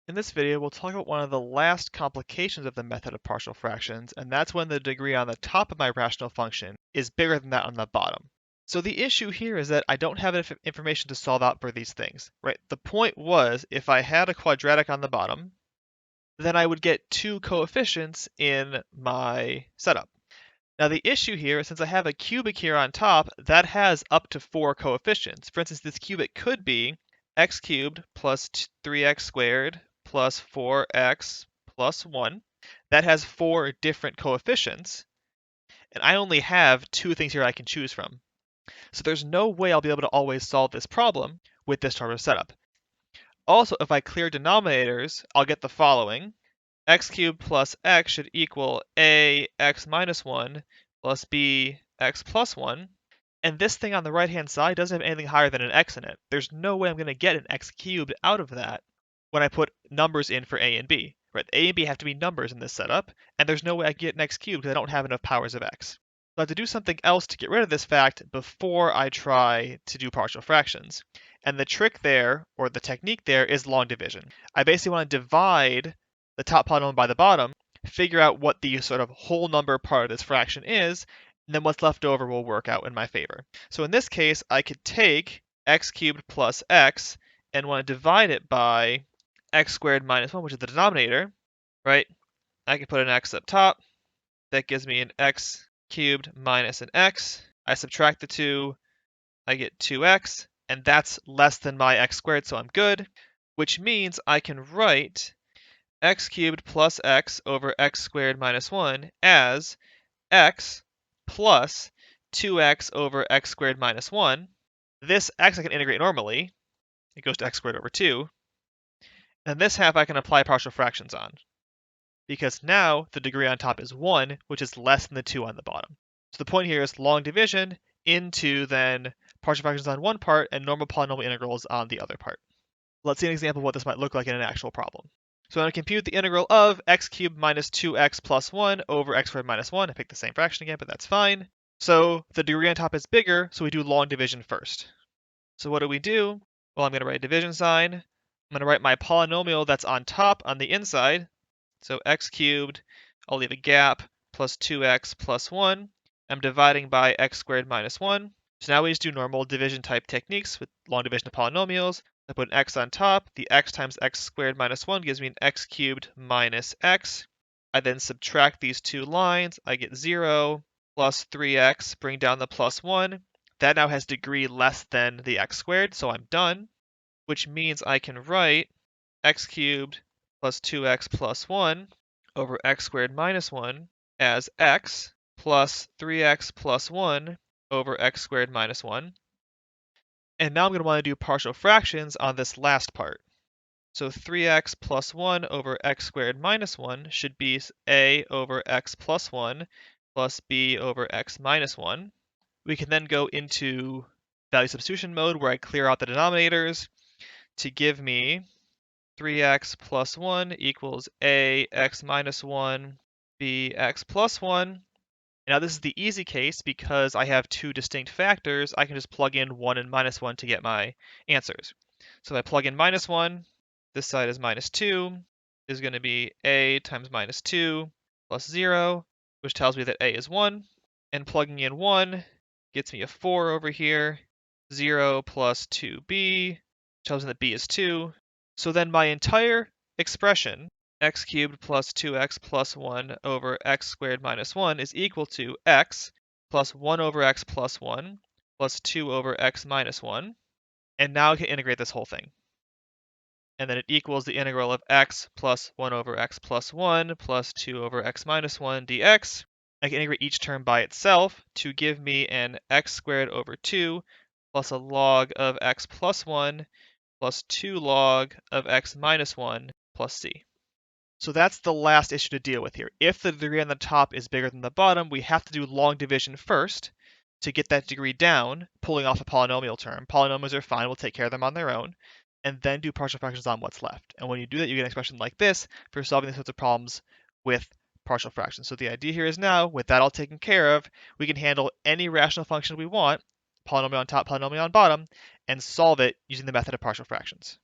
In this video, we'll talk about one of the last complications of the method of partial fractions, and that's when the degree on the top of my rational function is bigger than that on the bottom. So the issue here is that I don't have enough information to solve out for these things, right? The point was, if I had a quadratic on the bottom, then I would get two coefficients in my setup. Now the issue here is since I have a cubic here on top, that has up to 4 coefficients. For instance, this cubic could be x cubed plus 3x squared plus 4x plus 1. That has 4 different coefficients, and I only have 2 things here I can choose from. So there's no way I'll be able to always solve this problem with this sort of setup. Also, if I clear denominators, I'll get the following. X cubed plus x should equal a x minus 1 plus b x plus 1. And this thing on the right-hand side doesn't have anything higher than an x in it. There's no way I'm going to get an x cubed out of that when I put numbers in for a and b. Right? A and b have to be numbers in this setup, and there's no way I can get an x cubed because I don't have enough powers of x. So I have to do something else to get rid of this fact before I try to do partial fractions. And the trick there, or the technique there, is long division. I basically want to divide the top polynomial by the bottom, figure out what the sort of whole number part of this fraction is, and then what's left over will work out in my favor. So in this case, I could take x cubed plus x and want to divide it by x squared minus 1, which is the denominator, right? I can put an x up top. That gives me an x cubed minus an x. I subtract the 2, I get 2x, and that's less than my x squared, so I'm good, which means I can write x cubed plus x over x squared minus 1 as x plus 2x over x squared minus 1. This x I can integrate normally. It goes to x squared over 2. And this half I can apply partial fractions on, because now the degree on top is 1, which is less than the 2 on the bottom. So the point here is long division into then partial fractions on one part and normal polynomial integrals on the other part. Let's see an example of what this might look like in an actual problem. So I'm going to compute the integral of x cubed minus 2x plus 1 over x squared minus 1. I picked the same fraction again, but that's fine. So the degree on top is bigger, so we do long division first. So what do we do? Well, I'm going to write a division sign. I'm going to write my polynomial that's on top on the inside. So x cubed, I'll leave a gap, plus 2x plus 1. I'm dividing by x squared minus 1. So now we just do normal division type techniques with long division of polynomials. I put an x on top. The x times x squared minus 1 gives me an x cubed minus x. I then subtract these two lines. I get 0 plus 3x, bring down the plus 1. That now has degree less than the x squared, so I'm done, which means I can write x cubed plus 2x plus 1 over x squared minus 1 as x plus 3x plus 1 over x squared minus 1. And now I'm going to want to do partial fractions on this last part. So 3x plus 1 over x squared minus 1 should be a over x plus 1 plus b over x minus 1. We can then go into value substitution mode where I clear out the denominators to give me 3x plus 1 equals a x minus 1 b x plus 1. Now this is the easy case because I have two distinct factors. I can just plug in 1 and minus 1 to get my answers. So if I plug in minus 1, this side is minus 2, is going to be a times minus 2 plus 0, which tells me that a is 1. And plugging in 1 gets me a 4 over here. 0 plus 2b tells me that b is 2. So then my entire expression, x cubed plus 2x plus 1 over x squared minus 1 is equal to x plus 1 over x plus 1 plus 2 over x minus 1. And now I can integrate this whole thing. And then it equals the integral of x plus 1 over x plus 1 plus 2 over x minus 1 dx. I can integrate each term by itself to give me an x squared over 2 plus a log of x plus 1 plus 2 log of x minus 1 plus c. So that's the last issue to deal with here. If the degree on the top is bigger than the bottom, we have to do long division first to get that degree down, pulling off a polynomial term. Polynomials are fine, we'll take care of them on their own, and then do partial fractions on what's left. And when you do that, you get an expression like this for solving these sorts of problems with partial fractions. So the idea here is now, with that all taken care of, we can handle any rational function we want, polynomial on top, polynomial on bottom, and solve it using the method of partial fractions.